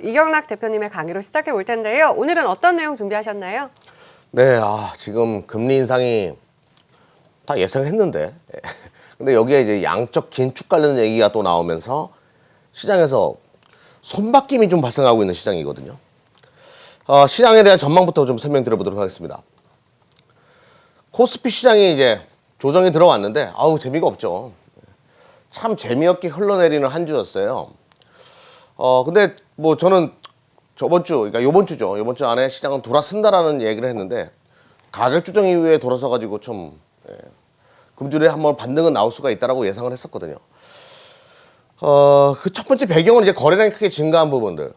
이경락 대표님의 강의로 시작해 볼 텐데요. 오늘은 어떤 내용 준비하셨나요? 네, 지금 금리 인상이 다 예상했는데 근데 여기에 이제 양적 긴축 관련 얘기가 또 나오면서 시장에서 손바뀜이 좀 발생하고 있는 시장이거든요. 시장에 대한 전망부터 좀 설명드려보도록 하겠습니다. 코스피 시장이 이제 조정이 들어왔는데 재미가 없죠. 참 재미없게 흘러내리는 한 주였어요. 근데 뭐 저는 그러니까 요번 주 안에 시장은 돌아선다라는 얘기를 했는데 가격 조정 이후에 돌아서 가지고 좀 금주에 한번 반등은 나올 수가 있다라고 예상을 했었거든요. 그 첫 번째 배경은 이제 거래량이 크게 증가한 부분들.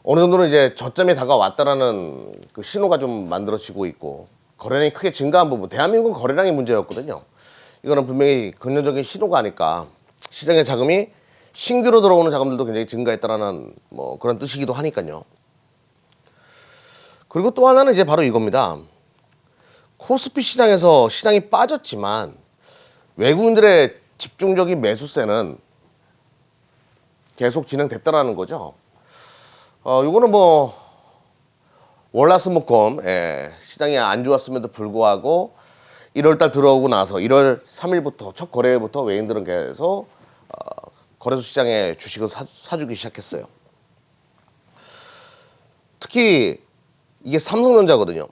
어느 정도는 이제 저점에 다가왔다라는 그 신호가 좀 만들어지고 있고, 거래량이 크게 증가한 부분. 대한민국은 거래량이 문제였거든요. 이거는 분명히 긍정적인 신호가 아닐까. 시장의 자금이 신규로 들어오는 자금들도 굉장히 증가했다라는 뭐 그런 뜻이기도 하니까요. 그리고 또 하나는 이제 바로 이겁니다. 코스피 시장에서 시장이 빠졌지만 외국인들의 집중적인 매수세는 계속 진행됐다라는 거죠. 이거는 뭐 월화수목금 시장이 안 좋았음에도 불구하고 1월달 들어오고 나서 1월 3일부터 첫 거래일부터 외인들은 계속 거래소 시장에 주식을 사주기 시작했어요. 특히 이게 삼성전자거든요.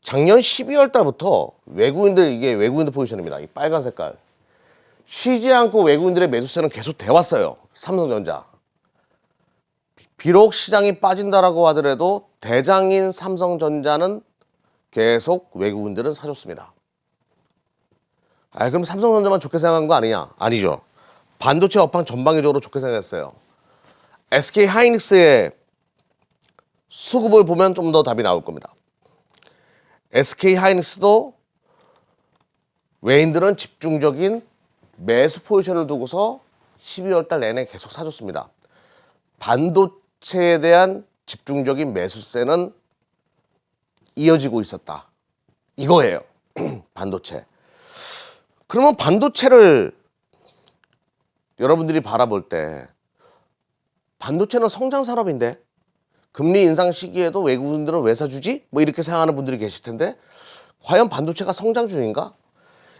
작년 12월 달부터 이게 외국인들 포지션입니다. 이 빨간 색깔. 쉬지 않고 외국인들의 매수세는 계속 돼 왔어요. 삼성전자. 비록 시장이 빠진다라고 하더라도 대장인 삼성전자는 계속 외국인들은 사줬습니다. 그럼 삼성전자만 좋게 생각한 거 아니냐? 아니죠. 반도체 업황 전방위적으로 좋게 생각했어요. SK 하이닉스의 수급을 보면 좀 더 답이 나올 겁니다. SK 하이닉스도 외인들은 집중적인 매수 포지션을 두고서 12월 달 내내 계속 사줬습니다. 반도체에 대한 집중적인 매수세는 이어지고 있었다. 이거예요. 반도체. 그러면 반도체를 여러분들이 바라볼 때 반도체는 성장 산업인데 금리 인상 시기에도 외국인들은 왜 사주지? 뭐 이렇게 생각하는 분들이 계실 텐데 과연 반도체가 성장 중인가?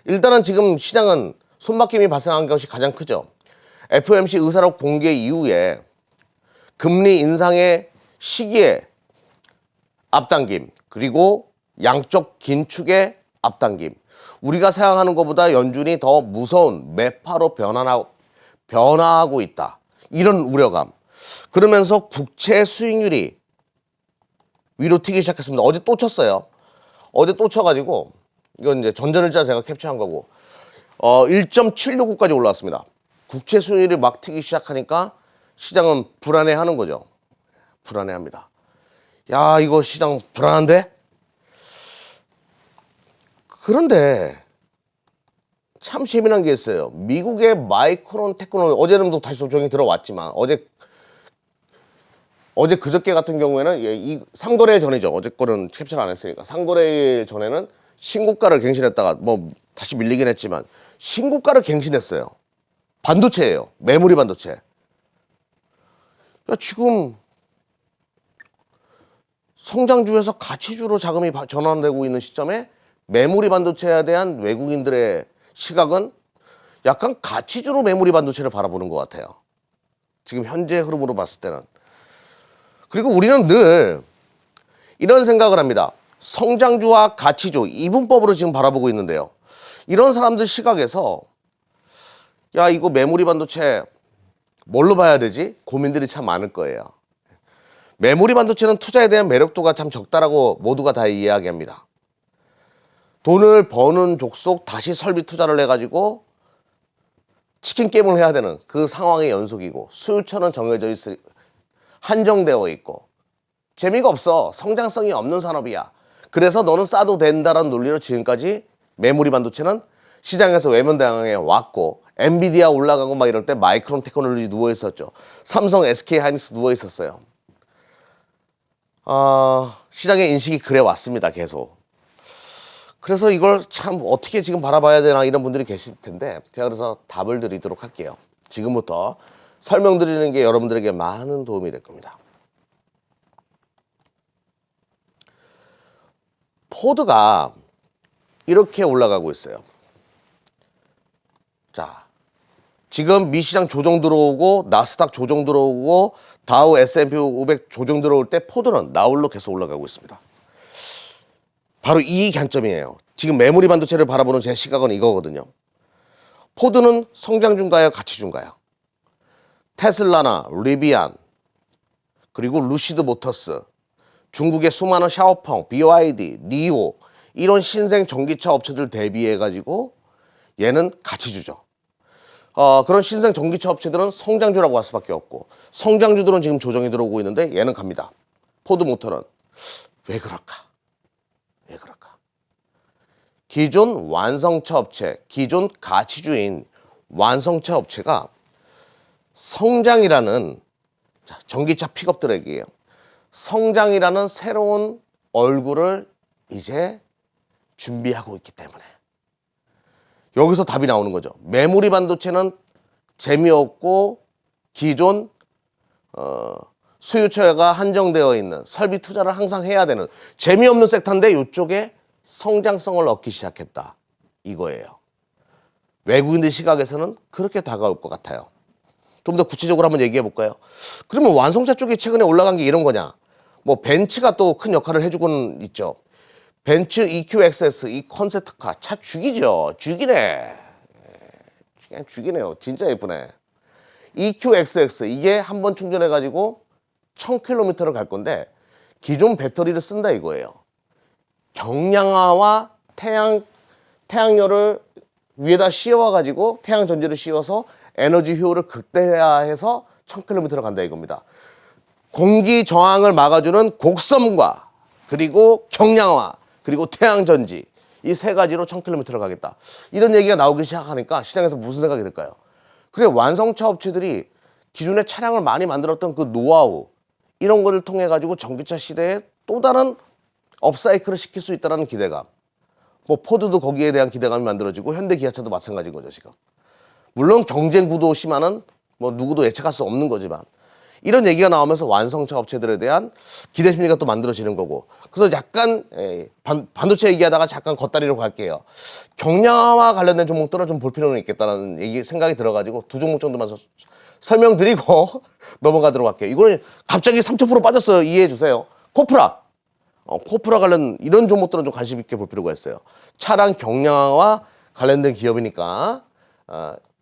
일단은 지금 시장은 손바뀜이 발생한 것이 가장 크죠. FOMC 의사록 공개 이후에 금리 인상의 시기에 앞당김, 그리고 양적 긴축의 앞당김. 우리가 생각하는 것보다 연준이 더 무서운 매파로 변화하고 있다. 이런 우려감. 그러면서 국채 수익률이 위로 튀기 시작했습니다. 어제 또 쳤어요. 어제 또 쳐가지고 이건 이제 전전일자 제가 캡처한 거고 1.769까지 올라왔습니다. 국채 수익률이 막 튀기 시작하니까 시장은 불안해하는 거죠. 불안해합니다. 야, 이거 시장 불안한데? 그런데 참 재미난 게 있어요. 미국의 마이크론 테크놀로지, 어제는 또 다시 조정이 들어왔지만 어제 그저께 같은 경우에는 이 상거래 전이죠. 어제 거는 캡처를 안 했으니까 상거래일 전에는 신고가를 갱신했다가 뭐 다시 밀리긴 했지만 신고가를 갱신했어요. 반도체예요. 메모리 반도체. 지금 성장주에서 가치주로 자금이 전환되고 있는 시점에 메모리 반도체에 대한 외국인들의 시각은 약간 가치주로 메모리 반도체를 바라보는 것 같아요. 지금 현재 흐름으로 봤을 때는. 그리고 우리는 늘 이런 생각을 합니다. 성장주와 가치주, 이분법으로 지금 바라보고 있는데요. 이런 사람들 시각에서 야, 이거 메모리 반도체 뭘로 봐야 되지? 고민들이 참 많을 거예요. 메모리 반도체는 투자에 대한 매력도가 참 적다라고 모두가 다 이야기합니다. 돈을 버는 족속 다시 설비 투자를 해가지고 치킨 게임을 해야 되는 그 상황의 연속이고 수요처는 정해져 한정되어 있고 재미가 없어. 성장성이 없는 산업이야. 그래서 너는 싸도 된다라는 논리로 지금까지 메모리 반도체는 시장에서 외면당해 왔고 엔비디아 올라가고 막 이럴 때 마이크론 테크놀로지 누워 있었죠. 삼성, SK 하이닉스 누워 있었어요. 시장의 인식이 그래 왔습니다. 계속. 그래서 이걸 참 어떻게 지금 바라봐야 되나 이런 분들이 계실 텐데 제가 그래서 답을 드리도록 할게요. 지금부터 설명드리는 게 여러분들에게 많은 도움이 될 겁니다. 포드가 이렇게 올라가고 있어요. 자, 지금 미시장 조정 들어오고 나스닥 조정 들어오고 다우 S&P 500 조정 들어올 때 포드는 나홀로 계속 올라가고 있습니다. 바로 이 관점이에요. 지금 메모리 반도체를 바라보는 제 시각은 이거거든요. 포드는 성장 중가요, 가치 중가요? 테슬라나 리비안, 그리고 루시드 모터스, 중국의 수많은 샤오펑, BYD, 니오 이런 신생 전기차 업체들 대비해 가지고 얘는 가치주죠. 그런 신생 전기차 업체들은 성장주라고 할 수밖에 없고 성장주들은 지금 조정이 들어오고 있는데 얘는 갑니다. 포드 모터는 왜 그럴까? 왜 그럴까? 기존 완성차 업체, 기존 가치주인 완성차 업체가 성장이라는 전기차 픽업들에게요. 성장이라는 새로운 얼굴을 이제 준비하고 있기 때문에 여기서 답이 나오는 거죠. 메모리 반도체는 재미없고 기존 수요처가 한정되어 있는 설비 투자를 항상 해야 되는 재미없는 섹터인데 이쪽에 성장성을 얻기 시작했다. 이거예요. 외국인들 시각에서는 그렇게 다가올 것 같아요. 좀 더 구체적으로 한번 얘기해 볼까요? 그러면 완성차 쪽이 최근에 올라간 게 이런 거냐? 뭐 벤츠가 또 큰 역할을 해주고는 있죠. 벤츠 EQXS 이 컨셉트카 차 죽이죠. 죽이네. 그냥 죽이네요. 진짜 예쁘네. EQXX 이게 한번 충전해 가지고 1000km를 갈 건데 기존 배터리를 쓴다 이거예요. 경량화와 태양열을 위에다 씌워 가지고 태양 전지를 씌워서 에너지 효율을 극대화해서 1000km를 간다 이겁니다. 공기 저항을 막아주는 곡선과 그리고 경량화 그리고 태양전지 이 세 가지로 1000km를 가겠다. 이런 얘기가 나오기 시작하니까 시장에서 무슨 생각이 들까요? 그래 완성차 업체들이 기존에 차량을 많이 만들었던 그 노하우 이런 것을 통해 가지고 전기차 시대에 또 다른 업사이클을 시킬 수 있다는 기대감. 뭐 포드도 거기에 대한 기대감이 만들어지고 현대 기아차도 마찬가지인 거죠 지금. 물론 경쟁 구도 심화는 뭐 누구도 예측할 수 없는 거지만 이런 얘기가 나오면서 완성차 업체들에 대한 기대 심리가 또 만들어지는 거고 그래서 약간 반도체 얘기하다가 잠깐 겉다리로 갈게요. 경량화와 관련된 종목들은 좀 볼 필요는 있겠다는 생각이 들어가지고 두 종목 정도만 설명드리고 넘어가도록 할게요. 이거는 갑자기 3,000% 빠졌어요. 이해해 주세요. 코프라. 코프라 관련 이런 종목들은 좀 관심 있게 볼 필요가 있어요. 차량 경량화와 관련된 기업이니까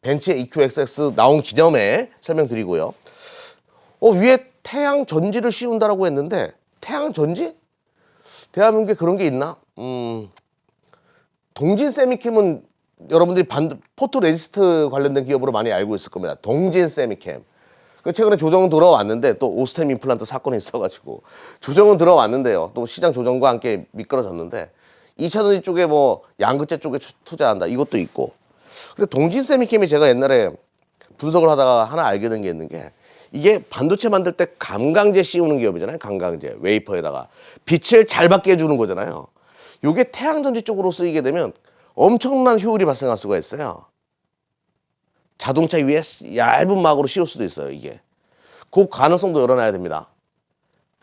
벤츠의 EQXX 나온 기념에 설명드리고요. 위에 태양 전지를 씌운다라고 했는데 태양 전지? 대한민국에 그런 게 있나? 동진 세미캠은 여러분들이 포토레지스트 관련된 기업으로 많이 알고 있을 겁니다. 동진 세미캠. 최근에 조정은 들어왔는데 또 오스템 임플란트 사건이 있어가지고 조정은 들어왔는데요. 또 시장 조정과 함께 미끄러졌는데 2차 전지 쪽에 뭐 양극재 쪽에 투자한다 이것도 있고. 근데 동진 세미캠이 제가 옛날에 분석을 하다가 하나 알게 된 게 있는 게 이게 반도체 만들 때 감강제 씌우는 기업이잖아요. 감강제 웨이퍼에다가 빛을 잘 받게 해주는 거잖아요. 이게 태양전지 쪽으로 쓰이게 되면 엄청난 효율이 발생할 수가 있어요. 자동차 위에 얇은 막으로 씌울 수도 있어요. 이게 그 가능성도 열어놔야 됩니다.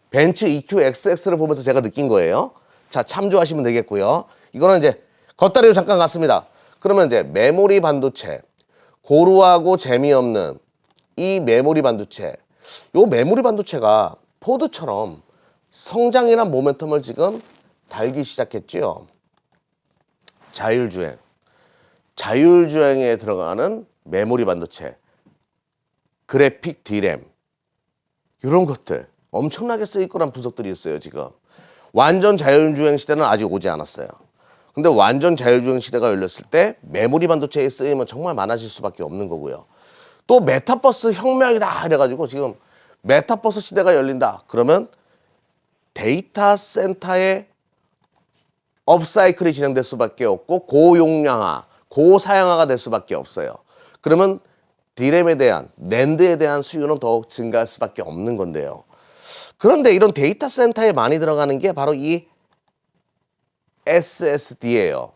벤츠 EQXX를 보면서 제가 느낀 거예요. 자 참조하시면 되겠고요. 이거는 이제 겉다리로 잠깐 갔습니다. 그러면 이제 메모리 반도체 고루하고 재미없는 이 메모리 반도체, 요 메모리 반도체가 포드처럼 성장이란 모멘텀을 지금 달기 시작했죠. 자율주행에 들어가는 메모리 반도체, 그래픽 D램 이런 것들 엄청나게 쓰일 거란 분석들이 있어요. 지금 완전 자율주행 시대는 아직 오지 않았어요. 근데 완전 자율주행 시대가 열렸을 때 메모리 반도체의 쓰임은 정말 많아질 수밖에 없는 거고요. 또 메타버스 혁명이다 이래가지고 지금 메타버스 시대가 열린다. 그러면 데이터 센터의 업사이클이 진행될 수밖에 없고 고용량화, 고사양화가 될 수밖에 없어요. 그러면 D램에 대한, 낸드에 대한 수요는 더욱 증가할 수밖에 없는 건데요. 그런데 이런 데이터 센터에 많이 들어가는 게 바로 이 SSD예요.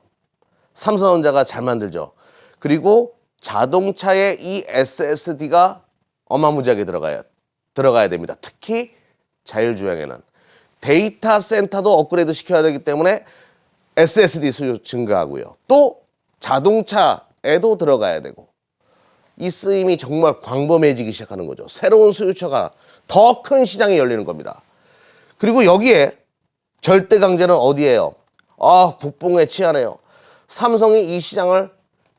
삼성전자가 잘 만들죠. 그리고 자동차의 이 SSD가 어마무지하게 들어가야 됩니다. 특히 자율주행에는 데이터 센터도 업그레이드 시켜야 되기 때문에 SSD 수요 증가하고요. 또 자동차에도 들어가야 되고 이 쓰임이 정말 광범해지기 시작하는 거죠. 새로운 수요처가 더 큰 시장이 열리는 겁니다. 그리고 여기에 절대 강자는 어디예요? 국뽕에 취하네요. 삼성이 이 시장을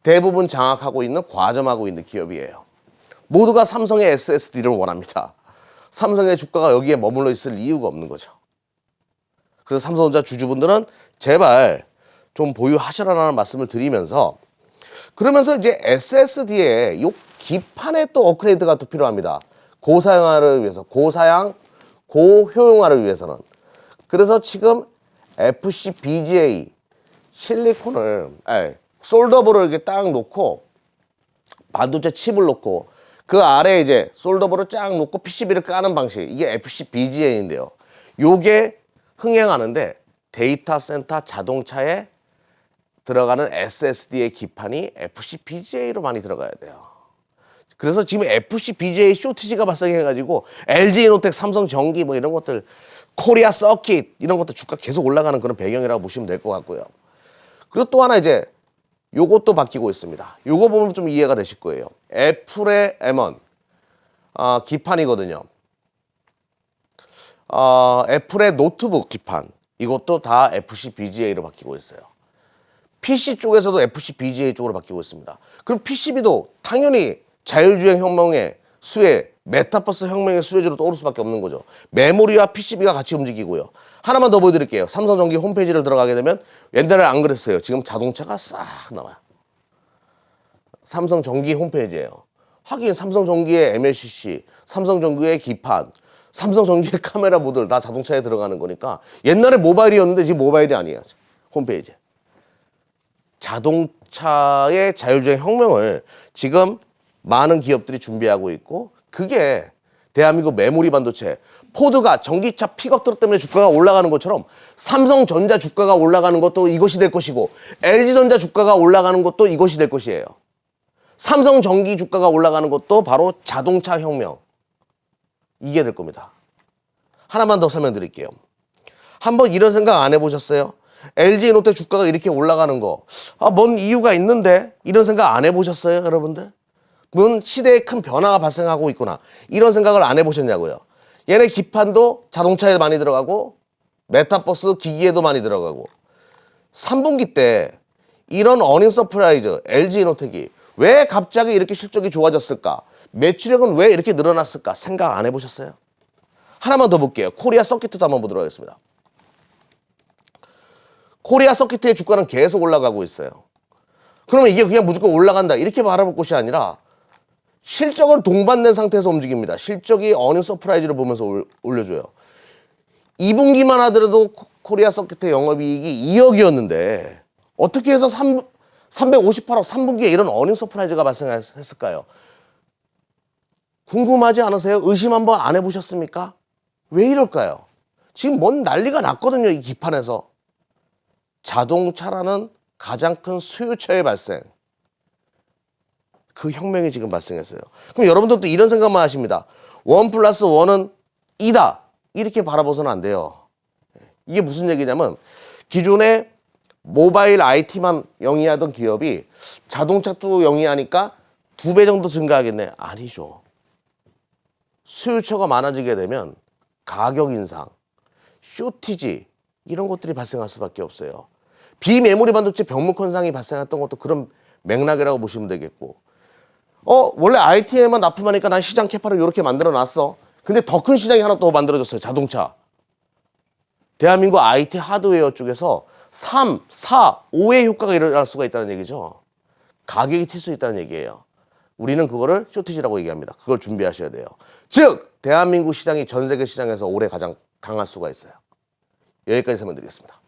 대부분 장악하고 있는, 과점하고 있는 기업이에요. 모두가 삼성의 SSD를 원합니다. 삼성의 주가가 여기에 머물러 있을 이유가 없는 거죠. 그래서 삼성전자 주주분들은 제발 좀 보유하시라는 말씀을 드리면서, 그러면서 이제 SSD에 요 기판에 또 업그레이드가 또 필요합니다. 고사양화를 위해서, 고사양, 고효용화를 위해서는. 그래서 지금 FC BGA 실리콘을, 솔더볼을 이렇게 딱 놓고, 반도체 칩을 놓고, 그 아래에 이제 솔더볼을 쫙 놓고 PCB를 까는 방식, 이게 FC BGA인데요. 요게 흥행하는데 데이터 센터 자동차에 들어가는 SSD의 기판이 FC BGA로 많이 들어가야 돼요. 그래서 지금 FC BGA 쇼티지가 발생해가지고 LG이노텍, 삼성전기 뭐 이런 것들, 코리아 서킷 이런 것들 주가 계속 올라가는 그런 배경이라고 보시면 될 것 같고요. 그리고 또 하나 이제 요것도 바뀌고 있습니다. 요거 보면 좀 이해가 되실 거예요. 애플의 M1 기판이거든요. 애플의 노트북 기판, 이것도 다 FC BGA로 바뀌고 있어요. PC 쪽에서도 FC BGA 쪽으로 바뀌고 있습니다. 그럼 PCB도 당연히 자율주행 혁명의 수혜, 메타버스 혁명의 수혜주로 떠오를 수밖에 없는 거죠. 메모리와 PCB가 같이 움직이고요. 하나만 더 보여드릴게요. 삼성전기 홈페이지를 들어가게 되면, 옛날에 안 그랬어요. 지금 자동차가 싹 나와요. 삼성전기 홈페이지예요. 하긴 삼성전기의 MLCC, 삼성전기의 기판, 삼성전기의 카메라 모듈 다 자동차에 들어가는 거니까, 옛날에 모바일이었는데 지금 모바일이 아니에요. 홈페이지. 자동차의 자율주행 혁명을 지금 많은 기업들이 준비하고 있고, 그게 대한민국 메모리 반도체, 포드가 전기차 픽업 트럭 때문에 주가가 올라가는 것처럼 삼성전자 주가가 올라가는 것도 이것이 될 것이고, LG전자 주가가 올라가는 것도 이것이 될 것이에요. 삼성전기 주가가 올라가는 것도 바로 자동차 혁명, 이게 될 겁니다. 하나만 더 설명드릴게요. 한번 이런 생각 안 해보셨어요? LG이노텍 주가가 이렇게 올라가는 거, 뭔 이유가 있는데, 이런 생각 안 해보셨어요, 여러분들? 문 시대에 큰 변화가 발생하고 있구나, 이런 생각을 안 해보셨냐고요. 얘네 기판도 자동차에 많이 들어가고 메타버스 기기에도 많이 들어가고, 3분기 때 이런 어닝 서프라이즈, LG이노텍이 왜 갑자기 이렇게 실적이 좋아졌을까, 매출액은 왜 이렇게 늘어났을까 생각 안 해보셨어요? 하나만 더 볼게요. 코리아 서킷도 한번 보도록 하겠습니다. 코리아 서킷의 주가는 계속 올라가고 있어요. 그러면 이게 그냥 무조건 올라간다 이렇게 바라볼 것이 아니라, 실적을 동반된 상태에서 움직입니다. 실적이 어닝 서프라이즈를 보면서 올려줘요. 2분기만 하더라도 코리아 서킷의 영업이익이 2억이었는데 어떻게 해서 358억 3분기에 이런 어닝 서프라이즈가 발생했을까요? 궁금하지 않으세요? 의심 한번 안 해보셨습니까? 왜 이럴까요? 지금 뭔 난리가 났거든요, 이 기판에서. 자동차라는 가장 큰 수요처의 발생, 그 혁명이 지금 발생했어요. 그럼 여러분들도 이런 생각만 하십니다. 1+1은 2다 이렇게 바라봐서는 안 돼요. 이게 무슨 얘기냐면, 기존에 모바일 IT만 영위하던 기업이 자동차도 영위하니까 2배 정도 증가하겠네. 아니죠. 수요처가 많아지게 되면 가격 인상, 쇼티지 이런 것들이 발생할 수밖에 없어요. 비메모리 반도체 병목 현상이 발생했던 것도 그런 맥락이라고 보시면 되겠고, 원래 IT에만 납품하니까 난 시장 캐파를 이렇게 만들어 놨어. 근데 더 큰 시장이 하나 또 만들어졌어요. 자동차. 대한민국 IT 하드웨어 쪽에서 3, 4, 5의 효과가 일어날 수가 있다는 얘기죠. 가격이 튈 수 있다는 얘기예요. 우리는 그거를 쇼티지라고 얘기합니다. 그걸 준비하셔야 돼요. 즉 대한민국 시장이 전 세계 시장에서 올해 가장 강할 수가 있어요. 여기까지 설명드리겠습니다.